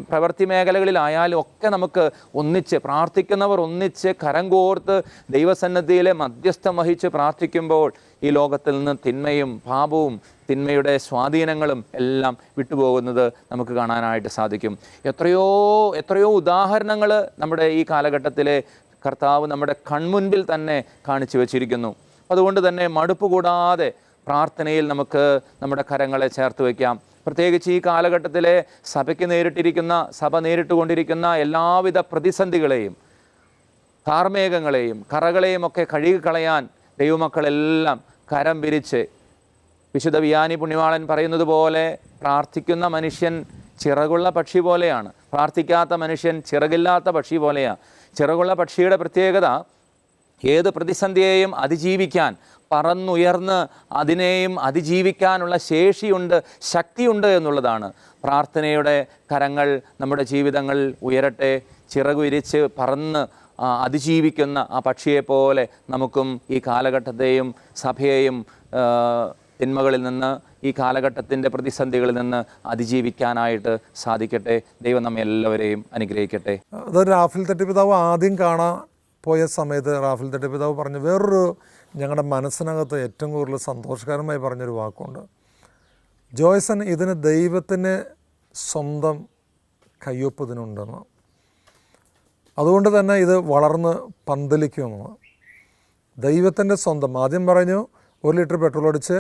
പ്രവൃത്തി മേഖലകളിലായാലും ഒക്കെ നമുക്ക് ഒന്നിച്ച് പ്രാർത്ഥിക്കുന്നവർ ഒന്നിച്ച് കരം കോർത്ത് ദൈവസന്നിധിയിലെ മധ്യസ്ഥം വഹിച്ച് പ്രാർത്ഥിക്കുമ്പോൾ ഈ ലോകത്തിൽ നിന്ന് തിന്മയും പാപവും തിന്മയുടെ സ്വാധീനങ്ങളും എല്ലാം വിട്ടുപോകുന്നത് നമുക്ക് കാണാനായിട്ട് സാധിക്കും. എത്രയോ ഉദാഹരണങ്ങൾ നമ്മുടെ ഈ കാലഘട്ടത്തിലെ കർത്താവ് നമ്മുടെ കൺമുൻപിൽ തന്നെ കാണിച്ചു വച്ചിരിക്കുന്നു. അതുകൊണ്ട് തന്നെ മടുപ്പ് കൂടാതെ പ്രാർത്ഥനയിൽ നമുക്ക് നമ്മുടെ കരങ്ങളെ ചേർത്ത് വയ്ക്കാം. പ്രത്യേകിച്ച് ഈ കാലഘട്ടത്തിലെ സഭ നേരിട്ടുകൊണ്ടിരിക്കുന്ന എല്ലാവിധ പ്രതിസന്ധികളെയും കാർമേഘങ്ങളെയും കറകളെയും ഒക്കെ കഴുകിക്കളയാൻ ദൈവമക്കളെല്ലാം കരം വിരിച്ച്, വിശുദ്ധ വിയാനി പുണ്യവാളൻ പറയുന്നത് പോലെ, പ്രാർത്ഥിക്കുന്ന മനുഷ്യൻ ചിറകുള്ള പക്ഷി പോലെയാണ്, പ്രാർത്ഥിക്കാത്ത മനുഷ്യൻ ചിറകില്ലാത്ത പക്ഷി പോലെയാണ്. ചിറകുള്ള പക്ഷിയുടെ പ്രത്യേകത ഏത് പ്രതിസന്ധിയെയും അതിജീവിക്കാൻ, പറന്നുയർന്ന് അതിനെയും അതിജീവിക്കാനുള്ള ശേഷിയുണ്ട്, ശക്തിയുണ്ട് എന്നുള്ളതാണ്. പ്രാർത്ഥനയുടെ കരങ്ങൾ നമ്മുടെ ജീവിതങ്ങൾ ഉയരട്ടെ. ചിറകുവിരിച്ച് പറന്ന് അതിജീവിക്കുന്ന ആ പക്ഷിയെപ്പോലെ നമുക്കും ഈ കാലഘട്ടത്തെയും സഭയെയും തിന്മകളിൽ നിന്ന്, ഈ കാലഘട്ടത്തിൻ്റെ പ്രതിസന്ധികളിൽ നിന്ന് അതിജീവിക്കാനായിട്ട് സാധിക്കട്ടെ. ദൈവം നമ്മെ എല്ലാവരെയും അനുഗ്രഹിക്കട്ടെ. അത് റാഫേൽ തട്ടിപ്പിതാവ് ആദ്യം കാണാൻ പോയ സമയത്ത് റാഫേൽ തട്ടിപ്പിതാവ് പറഞ്ഞു വേറൊരു, ഞങ്ങളുടെ മനസ്സിനകത്ത് ഏറ്റവും കൂടുതൽ സന്തോഷകരമായി പറഞ്ഞൊരു വാക്കുണ്ട്. ജോയ്സൺ, ഇതിന് ദൈവത്തിന് സ്വന്തം കയ്യൊപ്പ് ഇതിനുണ്ടെന്ന്, അതുകൊണ്ട് തന്നെ ഇത് വളർന്ന് പന്തലിക്കുമെന്ന്. ദൈവത്തിൻ്റെ സ്വന്തം, ആദ്യം പറഞ്ഞു 1 ലിറ്റർ പെട്രോൾ അടിച്ച്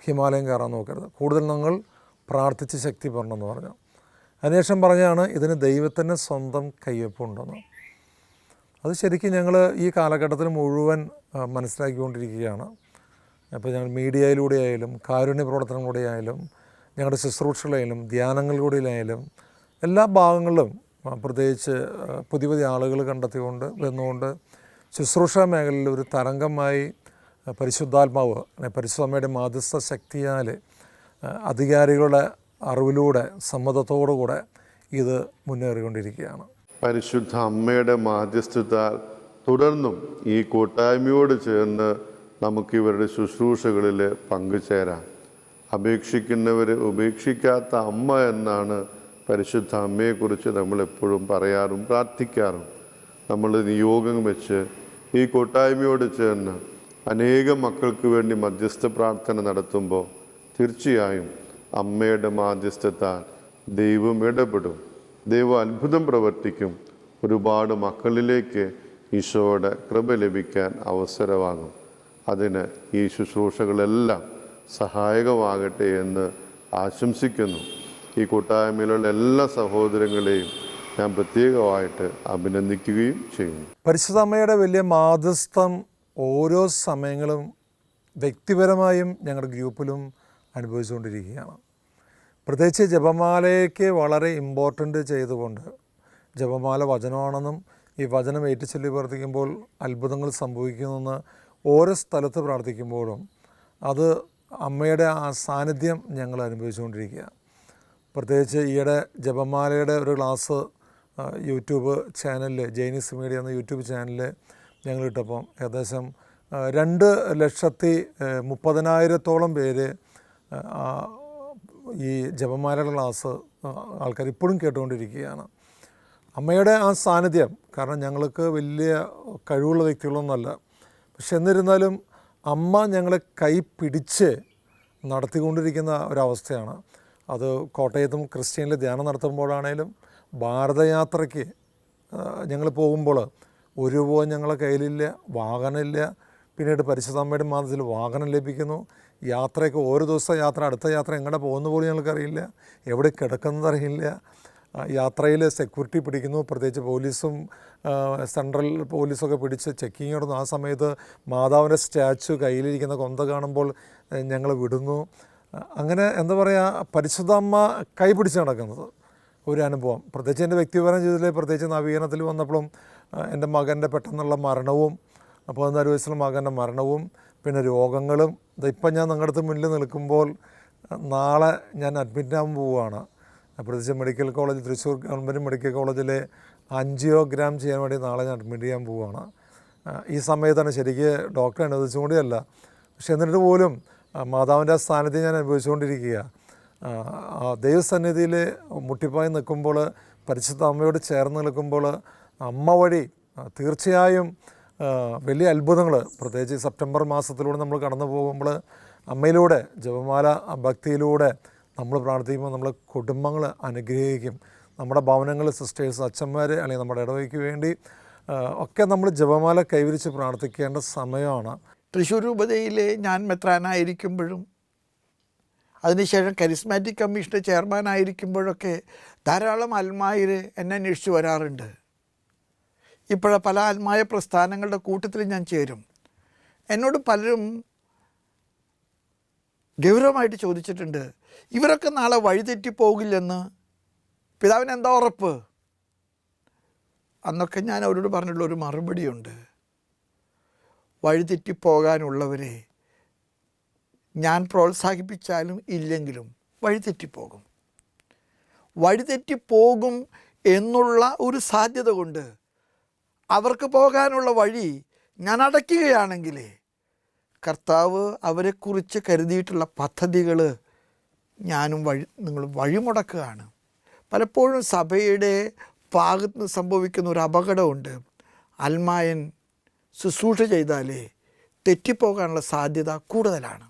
ഹിമാലയം കയറാൻ നോക്കരുത്, കൂടുതൽ നിങ്ങൾ പ്രാർത്ഥിച്ച് ശക്തി പറഞ്ഞെന്ന് പറഞ്ഞു. അതിനുശേഷം പറഞ്ഞാണ് ഇതിന് ദൈവത്തിൻ്റെ സ്വന്തം കയ്യൊപ്പുണ്ടെന്ന്. അത് ശരിക്കും ഞങ്ങൾ ഈ കാലഘട്ടത്തിൽ മുഴുവൻ മനസ്സിലാക്കിക്കൊണ്ടിരിക്കുകയാണ്. അപ്പോൾ ഞങ്ങൾ മീഡിയയിലൂടെ ആയാലും കാരുണ്യ പ്രവർത്തനങ്ങളിലൂടെ ആയാലും ഞങ്ങളുടെ ശുശ്രൂഷകളിലായാലും ധ്യാനങ്ങളിലൂടെയായാലും എല്ലാ ഭാഗങ്ങളിലും പ്രത്യേകിച്ച് പുതിയ പുതിയ ആളുകൾ കണ്ടെത്തിക്കൊണ്ട് വന്നുകൊണ്ട് ശുശ്രൂഷ മേഖലയിൽ ഒരു തരംഗമായി പരിശുദ്ധാത്മാവ്, പരിശുദ്ധമ്മയുടെ മാധ്യസ്ഥ ശക്തിയാൽ അധികാരികളുടെ അറിവിലൂടെ സമ്മതത്തോടുകൂടെ ഇത് മുന്നേറിക്കൊണ്ടിരിക്കുകയാണ്. പരിശുദ്ധ അമ്മയുടെ മാധ്യസ്ഥത്താൽ തുടർന്നും ഈ കൂട്ടായ്മയോട് ചേർന്ന് നമുക്ക് ഇവരുടെ ശുശ്രൂഷകളിൽ പങ്കുചേരാം. അപേക്ഷിക്കുന്നവർ ഉപേക്ഷിക്കാത്ത അമ്മ എന്നാണ് പരിശുദ്ധ അമ്മയെക്കുറിച്ച് നമ്മളെപ്പോഴും പറയാറും പ്രാർത്ഥിക്കാറും. നമ്മൾ നിയോഗം വെച്ച് ഈ കൂട്ടായ്മയോട് ചേർന്ന് അനേകം മക്കൾക്ക് വേണ്ടി മധ്യസ്ഥ പ്രാർത്ഥന നടത്തുമ്പോൾ തീർച്ചയായും അമ്മയുടെ മാധ്യസ്ഥത്താൽ ദൈവം ഇടപെടും, ദൈവം അത്ഭുതം പ്രവർത്തിക്കും. ഒരുപാട് മക്കളിലേക്ക് ഈശോയുടെ കൃപ ലഭിക്കാൻ അവസരമാകും. അതിന് ഈ ശുശ്രൂഷകളെല്ലാം സഹായകമാകട്ടെ എന്ന് ആശംസിക്കുന്നു. ഈ കൂട്ടായ്മയിലുള്ള എല്ലാ സഹോദരങ്ങളെയും ഞാൻ പ്രത്യേകമായിട്ട് അഭിനന്ദിക്കുകയും ചെയ്യുന്നു. പരിശുദ്ധ അമ്മയുടെ വലിയ മാധ്യസ്ഥം ഓരോ സമയങ്ങളും വ്യക്തിപരമായും ഞങ്ങളുടെ ഗ്രൂപ്പിലും അനുഭവിച്ചുകൊണ്ടിരിക്കുകയാണ്. പ്രത്യേകിച്ച് ജപമാലയ്ക്ക് വളരെ ഇമ്പോർട്ടൻ്റ് ചെയ്തുകൊണ്ട്, ജപമാല വചനമാണെന്നും ഈ വചനം ഏറ്റുചൊല്ലി പ്രാർത്ഥിക്കുമ്പോൾ അത്ഭുതങ്ങൾ സംഭവിക്കുന്നെന്ന് ഓരോ സ്ഥലത്ത് പ്രാർത്ഥിക്കുമ്പോഴും അത് അമ്മയുടെ ആ സാന്നിധ്യം ഞങ്ങൾ അനുഭവിച്ചുകൊണ്ടിരിക്കുക. പ്രത്യേകിച്ച് ഈയിടെ ജപമാലയുടെ ഒരു ക്ലാസ് യൂട്യൂബ് ചാനലിൽ, ജൈനിസ് മീഡിയ എന്ന യൂട്യൂബ് ചാനലിൽ ഞങ്ങൾ ഇട്ടപ്പം ഏകദേശം 2,30,000 പേര് ഈ ജപമാലയുടെ ക്ലാസ് ആൾക്കാർ ഇപ്പോഴും കേട്ടുകൊണ്ടിരിക്കുകയാണ്. അമ്മയുടെ ആ സാന്നിധ്യം, കാരണം ഞങ്ങൾക്ക് വലിയ കഴിവുള്ള വ്യക്തികളൊന്നുമല്ല, പക്ഷെ എന്നിരുന്നാലും അമ്മ ഞങ്ങളെ കൈ പിടിച്ച് നടത്തിക്കൊണ്ടിരിക്കുന്ന ഒരവസ്ഥയാണ്. അത് കോട്ടയത്തും ക്രിസ്ത്യനിൽ ധ്യാനം നടത്തുമ്പോഴാണേലും ഭാരതയാത്രയ്ക്ക് ഞങ്ങൾ പോകുമ്പോൾ ഒരു രൂപ ഞങ്ങളെ കയ്യിലില്ല, വാഹനമില്ല. പിന്നീട് പരിശുദ്ധ അമ്മയുടെ മാതത്തിൽ വാഹനം ലഭിക്കുന്നു. യാത്രയൊക്കെ ഓരോ ദിവസം യാത്ര, അടുത്ത യാത്ര എങ്ങനെ പോകുന്ന പോലും ഞങ്ങൾക്കറിയില്ല, എവിടെ കിടക്കുന്നതറിയില്ല. യാത്രയിൽ സെക്യൂരിറ്റി പിടിക്കുന്നു, പ്രത്യേകിച്ച് പോലീസും സെൻട്രൽ പോലീസൊക്കെ പിടിച്ച് ചെക്കിങ് നടന്നു. ആ സമയത്ത് മാതാവിൻ്റെ സ്റ്റാച്ചു കയ്യിലിരിക്കുന്ന കൊന്ത കാണുമ്പോൾ ഞങ്ങൾ വിടുന്നു. അങ്ങനെ എന്താ പറയുക, പരിശുദ്ധ അമ്മ കൈ പിടിച്ച് നടക്കുന്നത് ഒരു അനുഭവം. പ്രത്യേകിച്ച് എൻ്റെ വ്യക്തിപരമായ ജീവിതത്തിൽ, പ്രത്യേകിച്ച് നവീകരണത്തിൽ വന്നപ്പോഴും എൻ്റെ മകൻ്റെ പെട്ടെന്നുള്ള മരണവും, 14 വയസ്സുള്ള മകൻ്റെ മരണവും, പിന്നെ രോഗങ്ങളും. ഇപ്പം ഞാൻ നിങ്ങളുടെ അടുത്ത് മുന്നിൽ നിൽക്കുമ്പോൾ നാളെ ഞാൻ അഡ്മിറ്റാകാൻ പോവുകയാണ്. പ്രത്യേകിച്ച് medical college, Thrissur government medical കോളേജിലെ ആൻജിയോഗ്രാം ചെയ്യാൻ വേണ്ടി നാളെ ഞാൻ അഡ്മിറ്റ് ചെയ്യാൻ പോവുകയാണ്. ഈ സമയത്താണ് ശരിക്ക് ഡോക്ടറെ അനുവദിച്ചും കൂടിയല്ല, പക്ഷെ എന്നിട്ട് പോലും മാതാവിൻ്റെ സാന്നിധ്യം ഞാൻ അനുഭവിച്ചുകൊണ്ടിരിക്കുക. ദൈവസന്നിധിയിൽ മുട്ടിപ്പായി നിൽക്കുമ്പോൾ, പരിശുദ്ധ അമ്മയോട് ചേർന്ന് നിൽക്കുമ്പോൾ അമ്മ വഴി തീർച്ചയായും വലിയ അത്ഭുതങ്ങൾ, പ്രത്യേകിച്ച് സെപ്റ്റംബർ മാസത്തിലൂടെ നമ്മൾ കടന്നു പോകുമ്പോൾ അമ്മയിലൂടെ, ജപമാല ഭക്തിയിലൂടെ നമ്മൾ പ്രാർത്ഥിക്കുമ്പോൾ നമ്മളെ കുടുംബങ്ങൾ അനുഗ്രഹിക്കും. നമ്മുടെ ഭവനങ്ങൾ, സിസ്റ്റേഴ്സ്, അച്ഛന്മാർ, അല്ലെങ്കിൽ നമ്മുടെ ഇടവയ്ക്ക് വേണ്ടി ഒക്കെ നമ്മൾ ജപമാല കൈവരിച്ച് പ്രാർത്ഥിക്കേണ്ട സമയമാണ്. തൃശ്ശൂർ രൂപതയിൽ ഞാൻ മെത്രാനായിരിക്കുമ്പോഴും അതിനുശേഷം കരിസ്മാറ്റിക് കമ്മീഷൻ്റെ ചെയർമാനായിരിക്കുമ്പോഴൊക്കെ ധാരാളം അൽമായർ എന്നെ അന്വേഷിച്ച് വരാറുണ്ട്. ഇപ്പോഴ പല ആത്മായ പ്രസ്ഥാനങ്ങളുടെ കൂട്ടത്തിൽ ഞാൻ ചേരും. എന്നോട് പലരും ഗൗരവമായിട്ട് ചോദിച്ചിട്ടുണ്ട്, ഇവരൊക്കെ നാളെ വഴിതെറ്റിപ്പോകില്ലെന്ന് പിതാവിന് എന്താ ഉറപ്പ്? അന്നൊക്കെ ഞാൻ അവരോട് പറഞ്ഞിട്ടുള്ള ഒരു മറുപടിയുണ്ട്. വഴിതെറ്റിപ്പോകാനുള്ളവരെ ഞാൻ പ്രോത്സാഹിപ്പിച്ചാലും ഇല്ലെങ്കിലും വഴിതെറ്റിപ്പോകും. വഴിതെറ്റിപ്പോകും എന്നുള്ള ഒരു സാധ്യത കൊണ്ട് അവർക്ക് പോകാനുള്ള വഴി ഞാൻ അടയ്ക്കുകയാണെങ്കിൽ കർത്താവ് അവരെക്കുറിച്ച് കരുതിയിട്ടുള്ള പദ്ധതികൾ ഞാനും നിങ്ങൾ വഴിമുടക്കുകയാണ്. പലപ്പോഴും സഭയുടെ ഭാഗത്ത് നിന്ന് സംഭവിക്കുന്ന ഒരു അപകടമുണ്ട്. അൽമായൻ ശുശ്രൂഷ ചെയ്താലേ തെറ്റിപ്പോകാനുള്ള സാധ്യത കൂടുതലാണ്.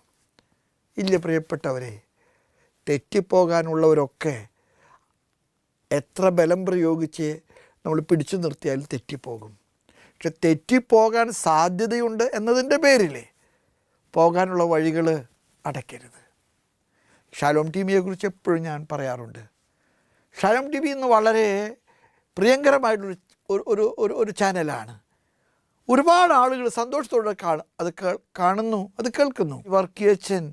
ഇല്ല പ്രിയപ്പെട്ടവരെ, തെറ്റിപ്പോകാനുള്ളവരൊക്കെ എത്ര ബലം പ്രയോഗിച്ച് നമ്മൾ പിടിച്ചു നിർത്തിയാൽ തെറ്റിപ്പോകും. പക്ഷെ തെറ്റിപ്പോകാൻ സാധ്യതയുണ്ട് എന്നതിൻ്റെ പേരിൽ പോകാനുള്ള വഴികൾ അടയ്ക്കരുത്. ഷാലോം ടി വിയെക്കുറിച്ച് എപ്പോഴും ഞാൻ പറയാറുണ്ട്. ഷാലോം ടി വി ഇന്ന് വളരെ പ്രിയങ്കരമായിട്ടൊരു ഒരു ചാനലാണ്. ഒരുപാട് ആളുകൾ സന്തോഷത്തോടെ അത് കാണുന്നു, അത് കേൾക്കുന്നു. വർക്കിയച്ചൻ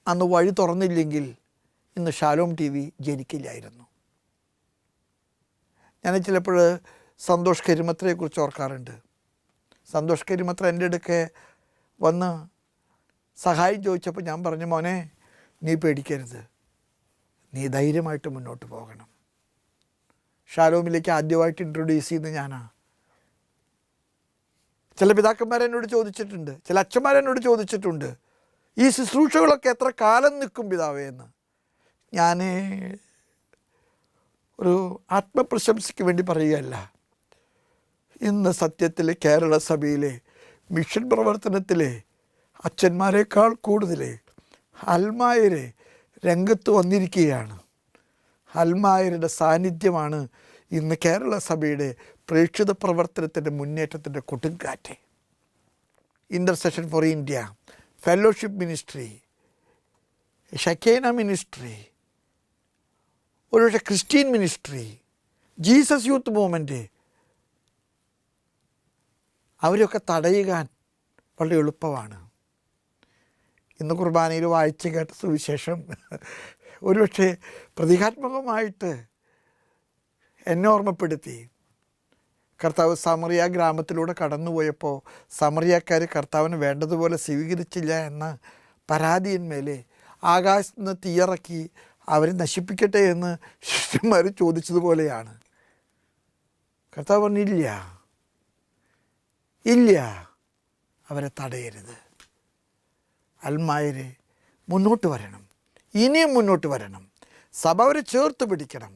അന്ന് വഴി തുറന്നില്ലെങ്കിൽ ഇന്ന് ഷാലോം ടി വി ജനിക്കില്ലായിരുന്നു. ഞാൻ ചിലപ്പോൾ സന്തോഷ് കരിമത്രയെക്കുറിച്ച് ഓർക്കാറുണ്ട്. സന്തോഷ് കരിമത്ര എൻ്റെ അടുക്കെ വന്ന് സഹായം ചോദിച്ചപ്പോൾ ഞാൻ പറഞ്ഞു, മോനെ നീ പേടിക്കരുത്, നീ ധൈര്യമായിട്ട് മുന്നോട്ട് പോകണം. ഷാലോമിലേക്ക് ആദ്യമായിട്ട് ഇൻട്രൊഡ്യൂസ് ചെയ്യുന്നത് ഞാനാണ്. ചില പിതാക്കന്മാരെന്നോട് ചോദിച്ചിട്ടുണ്ട്, ചില അച്ഛന്മാരെന്നോട് ചോദിച്ചിട്ടുണ്ട്, ഈ ശുശ്രൂഷകളൊക്കെ എത്ര കാലം നിൽക്കും പിതാവേ എന്ന്. ഞാൻ ഒരു ആത്മപ്രശംസയ്ക്ക് വേണ്ടി പറയുകയല്ല. ഇന്ന് സത്യത്തിൽ കേരള സഭയിലെ മിഷൻ പ്രവർത്തനത്തിലെ അച്ഛന്മാരെക്കാൾ കൂടുതൽ അൽമായരെ രംഗത്ത് വന്നിരിക്കുകയാണ്. അൽമായരുടെ സാന്നിധ്യമാണ് ഇന്ന് കേരള സഭയുടെ പ്രേക്ഷിത പ്രവർത്തനത്തിൻ്റെ മുന്നേറ്റത്തിൻ്റെ കൊടുങ്കാറ്റ്. Intercession for India, fellowship ministry, Shekinah ministry, ഒരുപക്ഷെ Christian ministry, Jesus Youth movement, അവരെയൊക്കെ തടയുവാൻ വളരെ എളുപ്പമാണ്. ഇന്ന് കുർബാനയിൽ വായിച്ച് കേട്ട സുവിശേഷം ഒരുപക്ഷെ പ്രതീകാത്മകമായിട്ട് എന്നെ ഓർമ്മപ്പെടുത്തി. കർത്താവ് സമറിയ ഗ്രാമത്തിലൂടെ കടന്നുപോയപ്പോൾ സമറിയക്കാർ കർത്താവിന് വേണ്ടതുപോലെ സ്വീകരിച്ചില്ല എന്ന പരാതിയിന്മേലെ ആകാശത്ത് നിന്ന് തീയിറക്കി അവരെ നശിപ്പിക്കട്ടെ എന്ന് ശിഷ്യന്മാർ ചോദിച്ചതുപോലെയാണ്. കർത്താവ് പറഞ്ഞില്ല, ഇല്ല, അവരെ തടയരുത്. അൽമായരെ മുന്നോട്ട് വരണം, ഇനിയും മുന്നോട്ട് വരണം. സഭ അവരെ ചേർത്ത് പിടിക്കണം.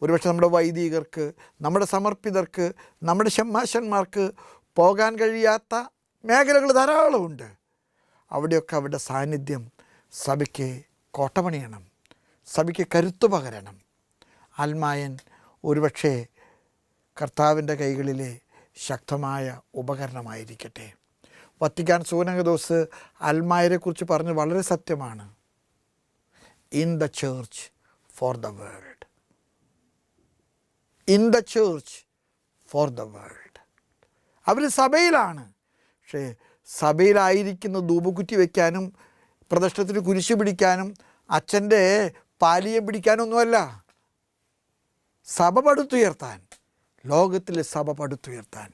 ഒരുപക്ഷെ നമ്മുടെ വൈദികർക്ക്, നമ്മുടെ സമർപ്പിതർക്ക്, നമ്മുടെ ഷമ്മാശന്മാർക്ക് പോകാൻ കഴിയാത്ത മേഖലകൾ ധാരാളമുണ്ട്. അവിടെയൊക്കെ അവരുടെ സാന്നിധ്യം സഭയ്ക്ക് കോട്ടപണിയണം, സഭയ്ക്ക് കരുത്തു പകരണം. അൽമായൻ ഒരുപക്ഷെ കർത്താവിൻ്റെ കൈകളിലെ ശക്തമായ ഉപകരണമായിരിക്കട്ടെ. വത്തിക്കാൻ സൂനകദോസ് അൽമായരെക്കുറിച്ച് പറഞ്ഞ് വളരെ സത്യമാണ്. In the church for the world, in the church for the world. അവർ സഭയിലാണ്, പക്ഷേ സഭയിലായിരിക്കുന്ന ധൂപക്കുറ്റി വയ്ക്കാനും പ്രദക്ഷിണത്തിന് കുരിശ് പിടിക്കാനും അച്ഛൻ്റെ പാലിയം പിടിക്കാനൊന്നുമല്ല. സഭ പടുത്തുയർത്താൻ, ലോകത്തിലെ സഭ പടുത്തുയർത്താൻ,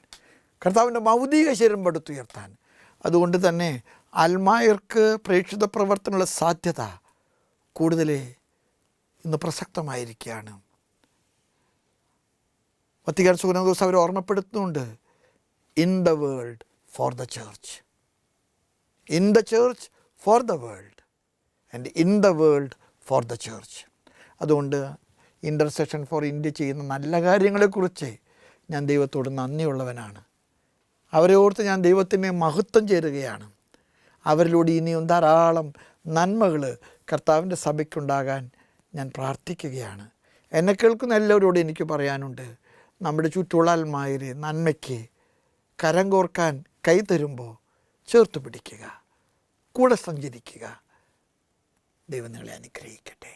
കർത്താവിൻ്റെ ഭൗതിക ശരീരം പടുത്തുയർത്താൻ. അതുകൊണ്ട് തന്നെ അൽമായർക്ക് പ്രേക്ഷിത പ്രവർത്തനമുള്ള സാധ്യത കൂടുതൽ ഇന്ന് പ്രസക്തമായിരിക്കുകയാണ്. വത്തിക്കാൻ സൂനകദോസ് അവർ ഓർമ്മപ്പെടുത്തുന്നുണ്ട്, in the world for the church, in the church for the world and in the world for the church. അതുകൊണ്ട് ഇൻ്റർസെഷൻ ഫോർ ഇന്ത്യ ചെയ്യുന്ന നല്ല കാര്യങ്ങളെക്കുറിച്ച് ഞാൻ ദൈവത്തോട് നന്ദിയുള്ളവനാണ്. അവരെ ഓർത്ത് ഞാൻ ദൈവത്തിന് മഹത്വം ചേരുകയാണ്. അവരിലൂടെ ഇനിയും ധാരാളം നന്മകൾ കർത്താവിൻ്റെ സഭയ്ക്കുണ്ടാകാൻ ഞാൻ പ്രാർത്ഥിക്കുകയാണ്. എന്നെ കേൾക്കുന്ന എല്ലാവരോടും എനിക്ക് പറയാനുണ്ട്, നമ്മുടെ ചുറ്റുമുള്ള അൽമായരെ നന്മയ്ക്ക് കരം കോർക്കാൻ കൈ തരുമ്പോൾ ചേർത്ത് പിടിക്കുക, കൂടെ സഞ്ചരിക്കുക. ദൈവം നിങ്ങളെ അനുഗ്രഹിക്കട്ടെ.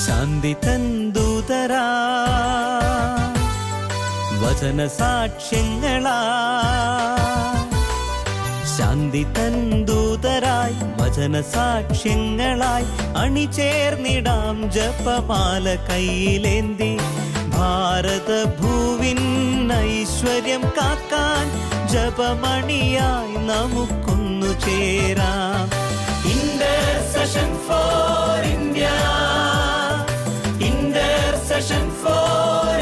ശാന്തി തന്തൂതരാ വചന സാക്ഷ്യങ്ങളാ, ശാന്തി തന്തൂതരായി വചന സാക്ഷ്യങ്ങളായി അണിചേർന്നിടാം ജപമാല കയ്യിലേന്തി. ഭാരത ഭൂവിൻ ഐശ്വര്യം കാക്കാൻ ജപമണിയായി നമുക്കൊന്നു ചേരാം. Intercession for India, intercession for